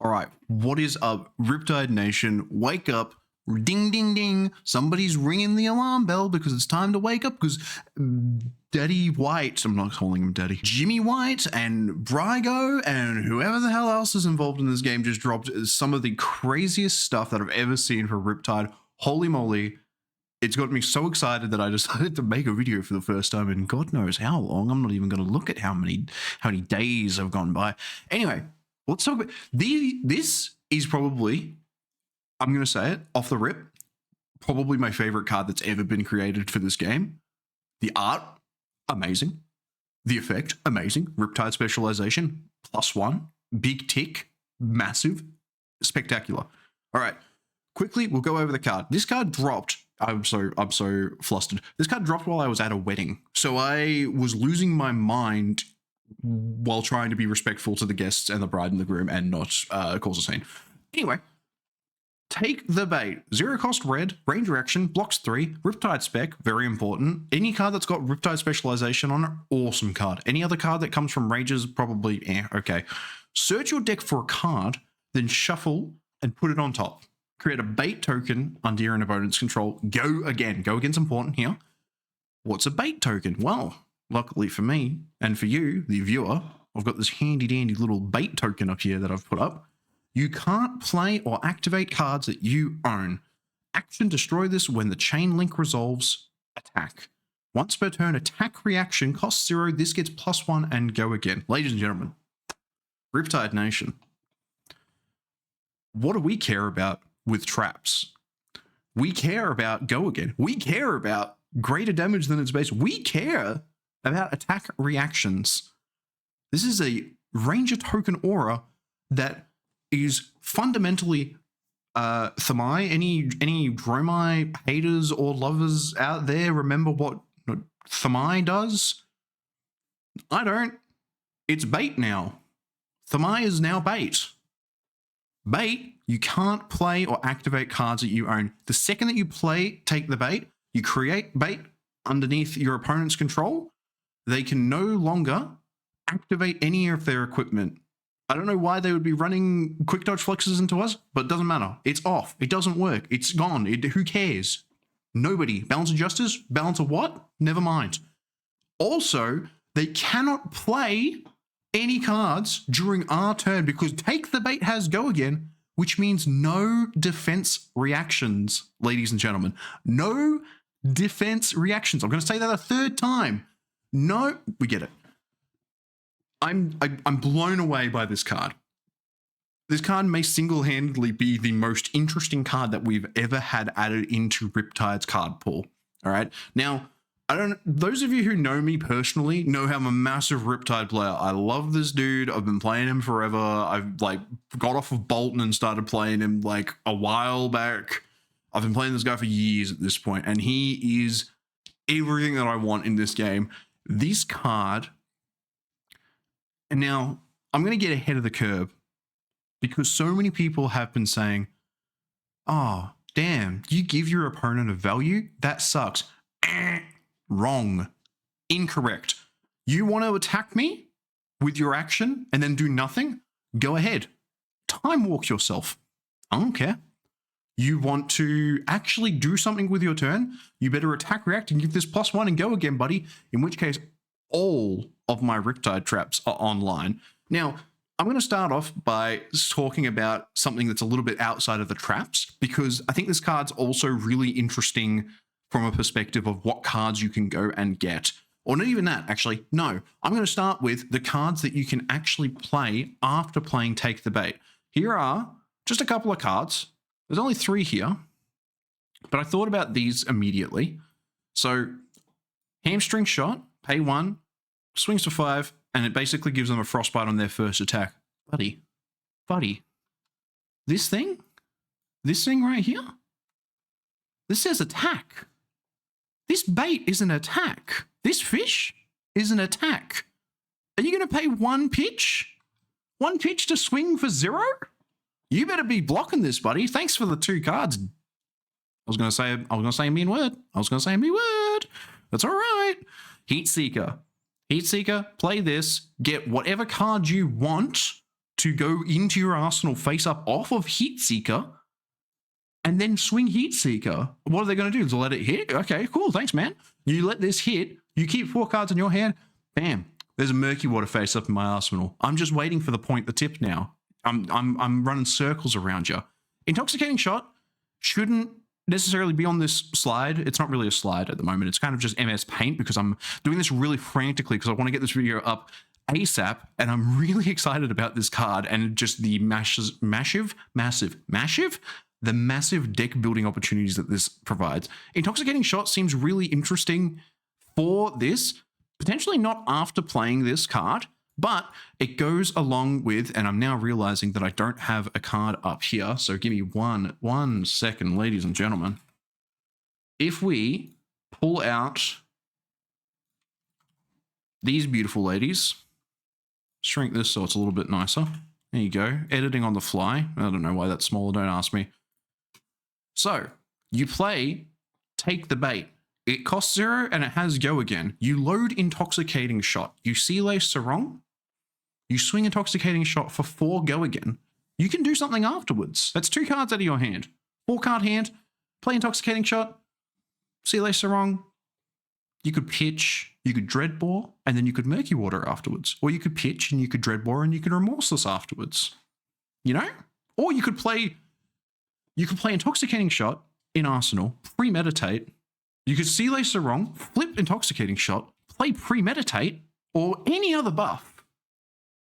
All right, what is up, Riptide Nation? Wake up. Ding, ding, ding. Somebody's ringing the alarm bell because it's time to wake up because Daddy White, I'm not calling him Daddy, Jimmy White and Brygo and whoever the hell else is involved in this game just dropped some of the craziest stuff that I've ever seen for Riptide. Holy moly. It's got me so excited that I decided to make a video for the first time in God knows how long. I'm not even going to look at how many days have gone by. Anyway, let's talk about this is probably, I'm going to say it off the rip, probably my favorite card that's ever been created for this game. The art, amazing. The effect, amazing. Riptide Specialization, +1. Big tick, massive, spectacular. All right, quickly, we'll go over the card. This card dropped. I'm so flustered. This card dropped while I was at a wedding. So I was losing my mind while trying to be respectful to the guests and the bride and the groom and not cause a scene. Anyway, take the bait. 0 cost red, range reaction, blocks 3, Riptide spec, very important. Any card that's got Riptide Specialization on it, awesome card. Any other card that comes from rages, probably okay. Search your deck for a card, then shuffle and put it on top. Create a bait token under your opponent's control. Go again. Go again's important here. What's a bait token? Well, luckily for me and for you, the viewer, I've got this handy dandy little bait token up here that I've put up. You can't play or activate cards that you own. Action, destroy this when the chain link resolves. Attack. Once per turn, attack reaction, cost 0. This gets +1 and go again. Ladies and gentlemen, Riptide Nation, what do we care about with traps? We care about go again. We care about greater damage than its base. We care about attack reactions. This is a Ranger token aura that is fundamentally Thamai. Any Dromai haters or lovers out there remember what Thamai does? I don't. It's bait now. Thamai is now bait. Bait, you can't play or activate cards that you own. The second that you take the bait, you create bait underneath your opponent's control, they can no longer activate any of their equipment. I don't know why they would be running quick dodge flexes into us, but it doesn't matter. It's off. It doesn't work. It's gone. Who cares? Nobody. Balance of justice? Balance of what? Never mind. Also, they cannot play any cards during our turn because take the bait has go again, which means no defense reactions, ladies and gentlemen. No defense reactions. I'm going to say that a third time. No, we get it. I'm blown away by this card. This card may single-handedly be the most interesting card that we've ever had added into Riptide's card pool. All right. Now, those of you who know me personally know I'm a massive Riptide player. I love this dude. I've been playing him forever. I've got off of Bolton and started playing him a while back. I've been playing this guy for years at this point, and he is everything that I want in this game. This card, and now I'm going to get ahead of the curve because so many people have been saying, oh, damn, you give your opponent a value? That sucks. Wrong. Incorrect. You want to attack me with your action and then do nothing? Go ahead. Time walk yourself. I don't care. You want to actually do something with your turn? You better attack, react, and give this +1 and go again, buddy. In which case, all of my Riptide traps are online. Now, I'm going to start off by talking about something that's a little bit outside of the traps because I think this card's also really interesting from a perspective of what cards you can go and get. Or not even that, actually. No, I'm going to start with the cards that you can actually play after playing Take the Bait. Here are just a couple of cards. There's only 3 here, but I thought about these immediately. So, Hamstring Shot, pay 1, swings for 5, and it basically gives them a frostbite on their first attack. Buddy, this thing right here, this says attack. This bait is an attack. This fish is an attack. Are you going to pay 1 pitch? 1 pitch to swing for 0? You better be blocking this, buddy. Thanks for the 2 cards. I was going to say a mean word. That's all right. Heat Seeker, play this. Get whatever card you want to go into your arsenal face up off of Heatseeker and then swing Heatseeker. What are they going to do? Is let it hit? Okay, cool. Thanks, man. You let this hit. You keep 4 cards in your hand. Bam. There's a Murky Water face up in my arsenal. I'm just waiting for the point the tip now. I'm running circles around you. Intoxicating Shot shouldn't necessarily be on this slide. It's not really a slide at the moment. It's kind of just MS Paint because I'm doing this really frantically because I want to get this video up ASAP, and I'm really excited about this card and just the massive deck building opportunities that this provides. Intoxicating Shot seems really interesting for this, potentially not after playing this card, but it goes along with, and I'm now realizing that I don't have a card up here, so give me one second, ladies and gentlemen. If we pull out these beautiful ladies, shrink this so it's a little bit nicer. There you go. Editing on the fly. I don't know why that's smaller, don't ask me. So, you play Take the Bait. It costs 0 and it has Go Again. You load Intoxicating Shot. You Sealay Sarong. You swing Intoxicating Shot for 4 Go Again. You can do something afterwards. That's 2 cards out of your hand. 4 card hand. Play Intoxicating Shot. Sealay Sarong. You could pitch, you could Dreadbore, and then you could Murky Water afterwards. Or you could pitch and you could Dreadbore and you could Remorseless afterwards. You know? Or you could play Intoxicating Shot in Arsenal, premeditate. You could Sealay Sarong, flip Intoxicating Shot, play premeditate, or any other buff,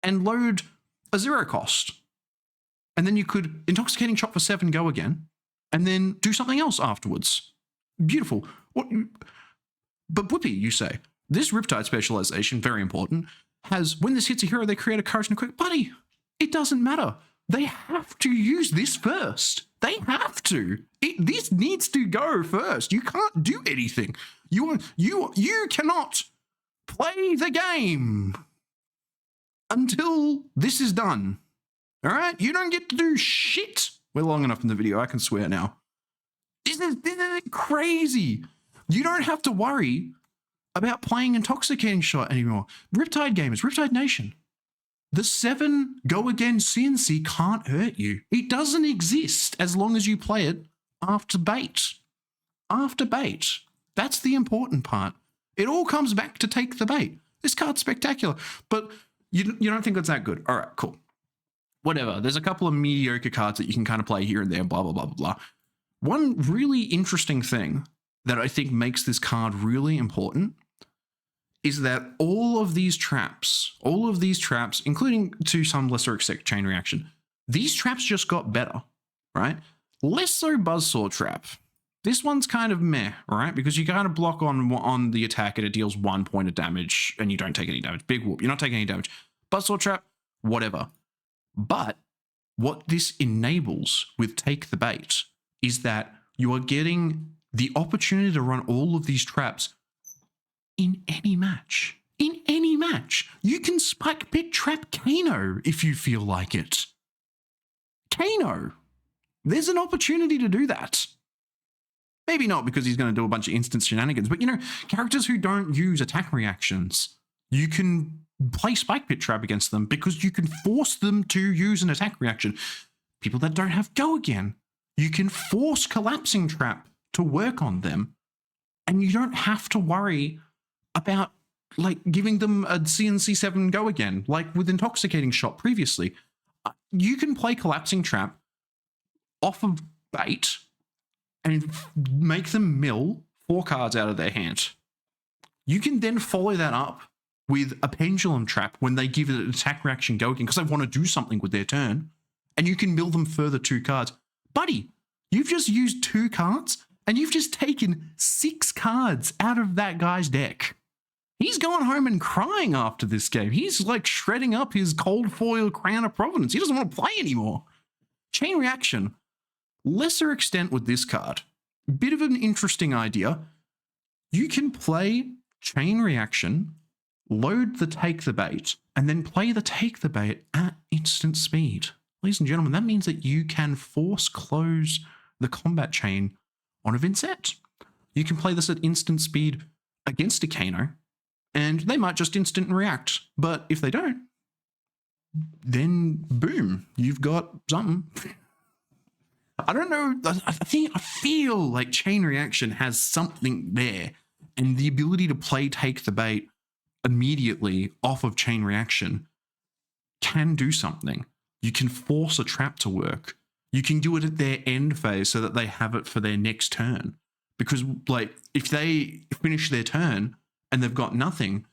and load a 0 cost. And then you could Intoxicating Shot for 7 Go Again, and then do something else afterwards. Beautiful. But Whoopi, you say, this Riptide Specialization, very important, has, when this hits a hero, they create a Courage and a Quick. Buddy, it doesn't matter. They have to use this first. They have to. This needs to go first. You can't do anything. You cannot play the game until this is done. All right? You don't get to do shit. We're long enough in the video. I can swear now. This is crazy. You don't have to worry about playing Intoxicating Shot anymore. Riptide gamers, Riptide Nation. The 7 Go Again CNC can't hurt you. It doesn't exist as long as you play it after bait. After bait. That's the important part. It all comes back to Take the Bait. This card's spectacular, but you don't think it's that good. All right, cool. Whatever. There's a couple of mediocre cards that you can kind of play here and there, blah, blah, blah, blah, blah. One really interesting thing that I think makes this card really important is that all of these traps, including to some lesser extent Chain Reaction, these traps just got better, right? Less so Buzzsaw Trap. This one's kind of meh, right? Because you kind of block on the attack and it deals 1 point of damage and you don't take any damage. Big whoop, you're not taking any damage. Buzzsaw Trap, whatever. But what this enables with Take the Bait is that you are getting the opportunity to run all of these traps in any match. In any match. You can Spike Pit Trap Kano if you feel like it. Kano. There's an opportunity to do that. Maybe not because he's going to do a bunch of instant shenanigans, but you know, characters who don't use attack reactions, you can play Spike Pit Trap against them because you can force them to use an attack reaction. People that don't have Go Again, you can force Collapsing Trap to work on them, and you don't have to worry about like giving them a CNC 7 Go Again, like with Intoxicating Shot previously. You can play Collapsing Trap off of bait and make them mill 4 cards out of their hand. You can then follow that up with a Pendulum Trap when they give it an attack reaction Go Again because they want to do something with their turn, and you can mill them further 2 cards. Buddy, you've just used 2 cards and you've just taken 6 cards out of that guy's deck. He's going home and crying after this game. He's like shredding up his cold foil Crown of Providence. He doesn't want to play anymore. Chain Reaction, lesser extent with this card. Bit of an interesting idea. You can play Chain Reaction, load the Take the Bait, and then play the Take the Bait at instant speed. Ladies and gentlemen, that means that you can force close the combat chain on a Vincent. You can play this at instant speed against a Kano, and they might just instant react. But if they don't, then boom, you've got something. I don't know. I feel like Chain Reaction has something there, and the ability to play Take the Bait immediately off of Chain Reaction can do something. You can force a trap to work. You can do it at their end phase so that they have it for their next turn. Because, like, if they finish their turn and they've got nothing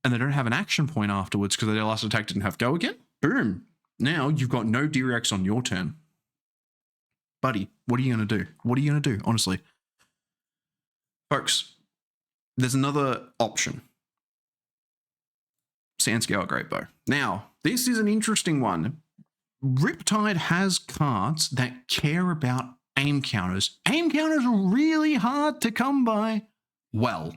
and they don't have an action point afterwards because their last attack didn't have go again, boom. Now you've got no D-Rex on your turn. Buddy, what are you going to do? What are you going to do, honestly? Folks, there's another option. Sandscale Great Bow. Now, this is an interesting one. Riptide has cards that care about aim counters. Aim counters are really hard to come by. Well,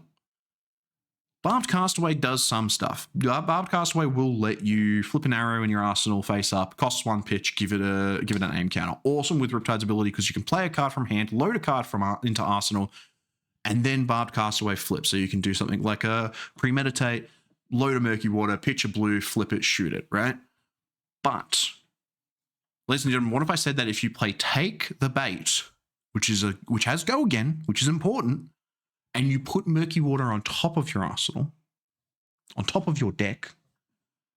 Barbed Castaway does some stuff. Barbed Castaway will let you flip an arrow in your arsenal face up, costs 1 pitch, give it an aim counter. Awesome with Riptide's ability because you can play a card from hand, load a card from into arsenal, and then Barbed Castaway flip. So you can do something like a premeditate, load a murky water, pitch a blue, flip it, shoot it, right? But, ladies and gentlemen, what if I said that if you play Take the Bait, which has go again, which is important, and you put murky water on top of your arsenal, on top of your deck,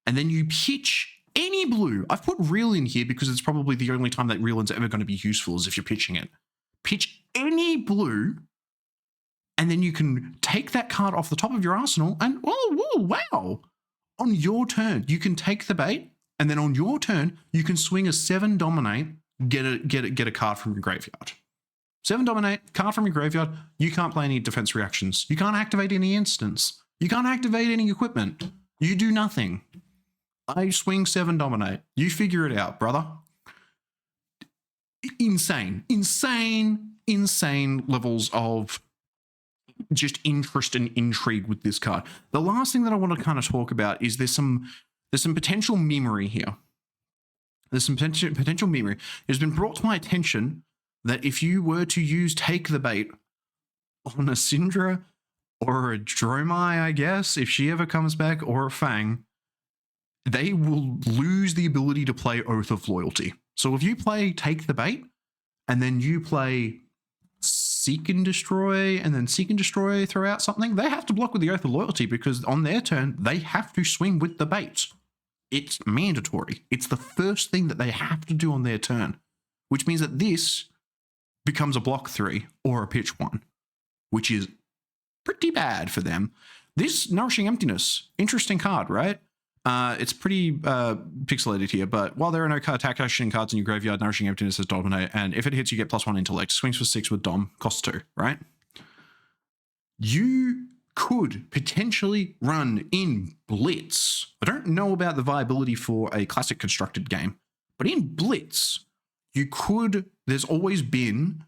and then you pitch any blue. I've put reel in here because it's probably the only time that reel is ever going to be useful is if you're pitching it. Pitch any blue, and then you can take that card off the top of your arsenal and, wow. On your turn, you can take the bait, and then on your turn, you can swing a 7 dominate, get a card from your graveyard. 7 dominate, card from your graveyard. You can't play any defense reactions. You can't activate any instance. You can't activate any equipment. You do nothing. I swing 7 dominate. You figure it out, brother. Insane levels of just interest and intrigue with this card. The last thing that I want to kind of talk about is there's some potential memory here. There's some potential memory. It has been brought to my attention that if you were to use Take the Bait on a Syndra or a Dromai, I guess, if she ever comes back, or a Fang, they will lose the ability to play Oath of Loyalty. So if you play Take the Bait, and then you play Seek and Destroy, and then Seek and Destroy throw out something, they have to block with the Oath of Loyalty because on their turn, they have to swing with the bait. It's mandatory. It's the first thing that they have to do on their turn, which means that this becomes a block 3 or a pitch 1, which is pretty bad for them. This Nourishing Emptiness, interesting card, right? It's pretty pixelated here, but while there are no attack action cards in your graveyard, Nourishing Emptiness is dominate, and if it hits, you get +1 intellect. Swings for 6 with Dom, costs 2, right? You could potentially run in Blitz. I don't know about the viability for a classic constructed game, but in Blitz, you could, there's always been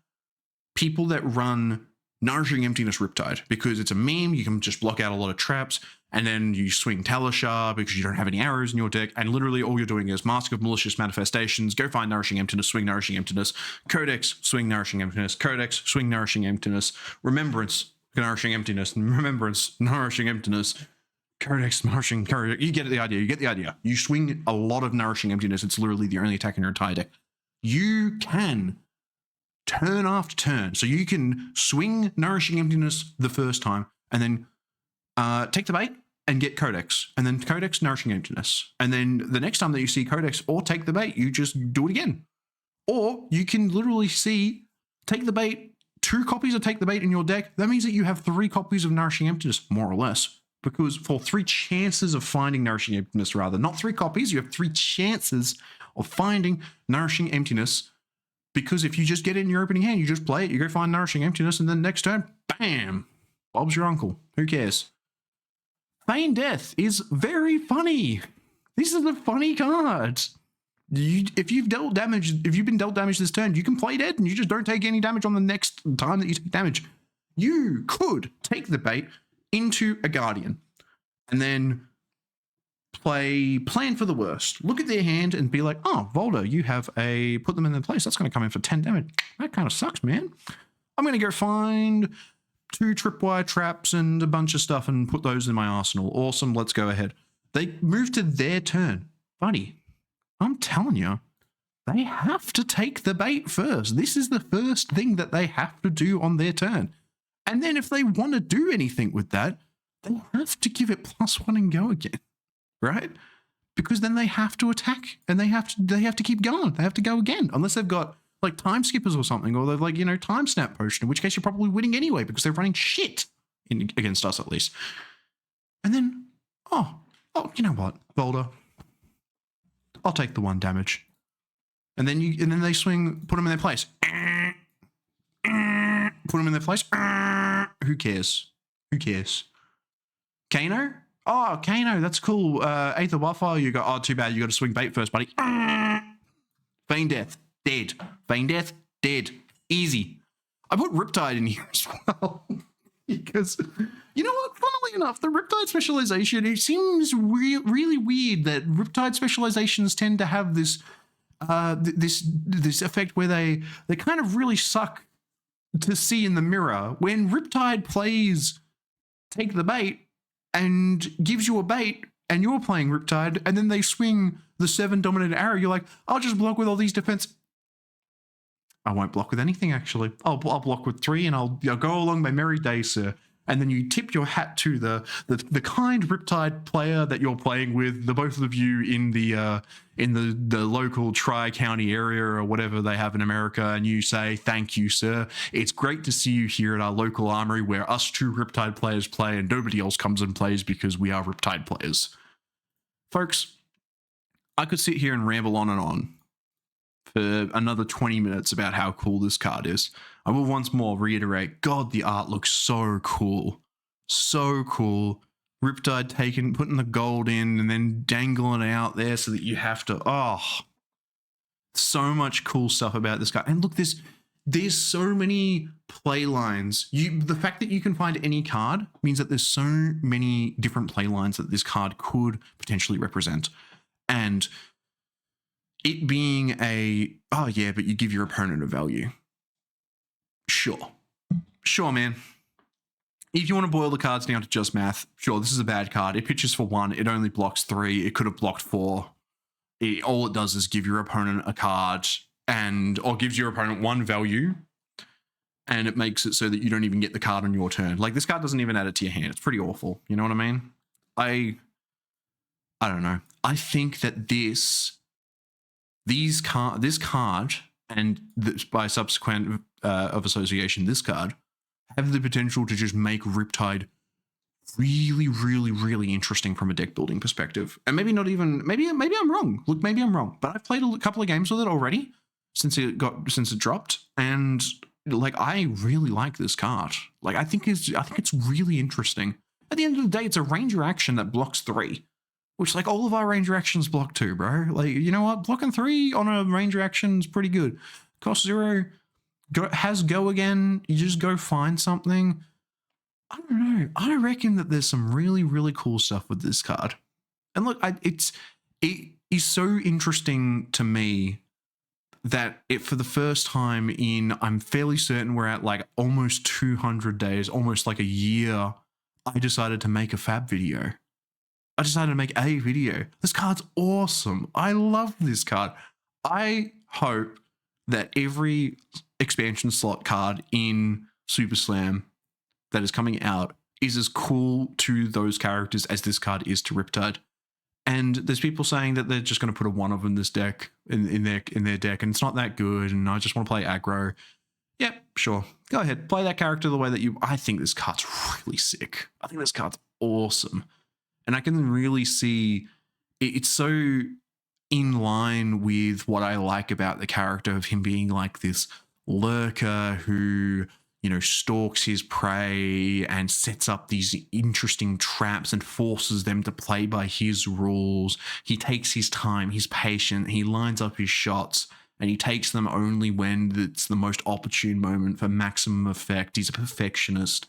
people that run Nourishing Emptiness Riptide because it's a meme. You can just block out a lot of traps, and then you swing Talishar because you don't have any arrows in your deck, and literally all you're doing is Mask of Malicious Manifestations, go find Nourishing Emptiness, swing Nourishing Emptiness, Codex, swing Nourishing Emptiness, Codex, swing Nourishing Emptiness, Remembrance, Nourishing Emptiness, Remembrance, Nourishing Emptiness, Codex, Nourishing, Codex. You get the idea. You swing a lot of Nourishing Emptiness. It's literally the only attack in your entire deck. You can turn after turn. So you can swing Nourishing Emptiness the first time, and then take the bait and get Codex, and then Codex, Nourishing Emptiness. And then the next time that you see Codex or take the bait, you just do it again. Or you can literally see take the bait, 2 copies of take the bait in your deck. That means that you have 3 copies of Nourishing Emptiness, more or less. Because for 3 chances of finding Nourishing Emptiness, rather, not 3 copies, you have 3 chances of finding Nourishing Emptiness. Because if you just get it in your opening hand, you just play it, you go find Nourishing Emptiness, and then next turn, bam, Bob's your uncle. Who cares? Feign Death is very funny. This is a funny card. If you've been dealt damage this turn, you can play dead, and you just don't take any damage on the next time that you take damage. You could take the bait into a Guardian, and then play Plan for the Worst. Look at their hand and be like, oh, Volda, you have a put them in their place. That's going to come in for 10 damage. That kind of sucks, man. I'm going to go find 2 tripwire traps and a bunch of stuff and put those in my arsenal. Awesome, let's go ahead. They move to their turn. buddy, I'm telling you, they have to take the bait first. This is the first thing that they have to do on their turn. And then if they want to do anything with that, they have to give it +1 and go again, right? Because then they have to attack and they have to keep going. They have to go again, unless they've got like time skippers or something, or they've like, you know, time snap potion, in which case you're probably winning anyway because they're running shit against us at least. And then, oh, you know what, Boulder, I'll take the 1 damage. And then they swing, put them in their place. Put them in their place. Who cares? Who cares? Kano? Oh, Kano, that's cool. Aether Buffer, you got, oh, too bad, you got to swing bait first, buddy. Feign Death, dead. Feign Death, dead. Easy. I put Riptide in here as well. Because, you know what, funnily enough, the Riptide Specialization, it seems really weird that Riptide Specializations tend to have this this effect where they kind of really suck to see in the mirror. When Riptide plays Take the Bait and gives you a bait and you're playing Riptide and then they swing the 7 dominant arrow, you're like, I'll just block with all these defense. I won't block with anything, actually. I'll block with 3 and I'll go along my merry day, sir. And then you tip your hat to the kind Riptide player that you're playing with, the both of you in the local tri-county area or whatever they have in America, and you say, thank you, sir. It's great to see you here at our local armory where us 2 Riptide players play and nobody else comes and plays because we are Riptide players. Folks, I could sit here and ramble on and on for another 20 minutes about how cool this card is. I will once more reiterate, God, the art looks so cool. So cool. Riptide putting the gold in and then dangling it out there so that you have to, so much cool stuff about this card. And look, there's so many play lines. The fact that you can find any card means that there's so many different play lines that this card could potentially represent. And it being but you give your opponent a value. Sure, man. If you want to boil the cards down to just math, sure, this is a bad card. It pitches for 1. It only blocks 3. It could have blocked 4. All it does is give your opponent a card or gives your opponent 1 value, and it makes it so that you don't even get the card on your turn. Like, this card doesn't even add it to your hand. It's pretty awful. You know what I mean? I don't know. I think that this card and by subsequent of association, this card have the potential to just make Riptide really, really, really interesting from a deck building perspective. And maybe I'm wrong. Look, maybe I'm wrong, but I've played a couple of games with it already since it dropped, and like, I really like this card. Like, I think it's really interesting. At the end of the day, it's a ranger action that blocks 3. Which, like, all of our ranger actions block 2, bro. Like, you know what? Blocking 3 on a ranger action is pretty good. Cost 0, go again. You just go find something. I don't know. I reckon that there's some really, really cool stuff with this card. And look, it is so interesting to me that for the first time I'm fairly certain we're at like almost 200 days, almost like a year, I decided to make a fab video. I decided to make a video. This card's awesome. I love this card. I hope that every expansion slot card in Super Slam that is coming out is as cool to those characters as this card is to Riptide. And there's people saying that they're just going to put a 1 of in this deck, in their deck, and it's not that good, and I just want to play aggro. Yeah, sure. Go ahead. Play that character the way that I think this card's really sick. I think this card's awesome. And I can really see it's so in line with what I like about the character of him being like this lurker who, you know, stalks his prey and sets up these interesting traps and forces them to play by his rules. He takes his time, he's patient, he lines up his shots, and he takes them only when it's the most opportune moment for maximum effect. He's a perfectionist.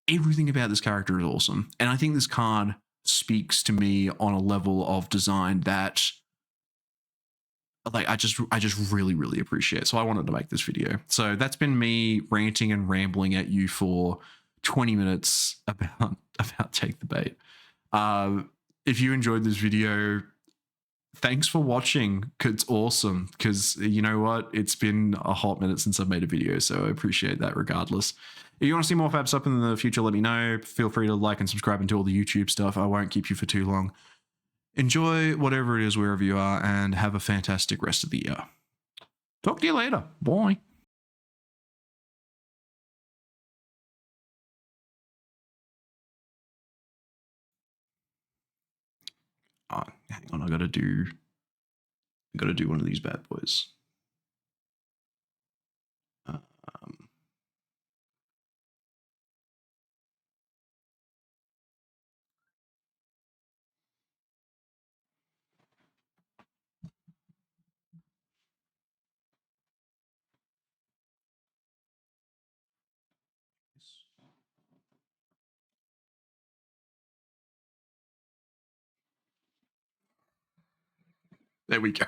Everything about this character is awesome. And I think this card speaks to me on a level of design that, like, I just really, really appreciate. So I wanted to make this video. So that's been me ranting and rambling at you for 20 minutes about Take the Bait. If you enjoyed this video, thanks for watching. It's awesome because you know what? It's been a hot minute since I've made a video, so I appreciate that regardless. If you want to see more Fab stuff in the future, let me know. Feel free to like and subscribe and do all the YouTube stuff. I won't keep you for too long. Enjoy whatever it is wherever you are, and have a fantastic rest of the year. Talk to you later. Bye. Hang on, I gotta do one of these bad boys. There we go.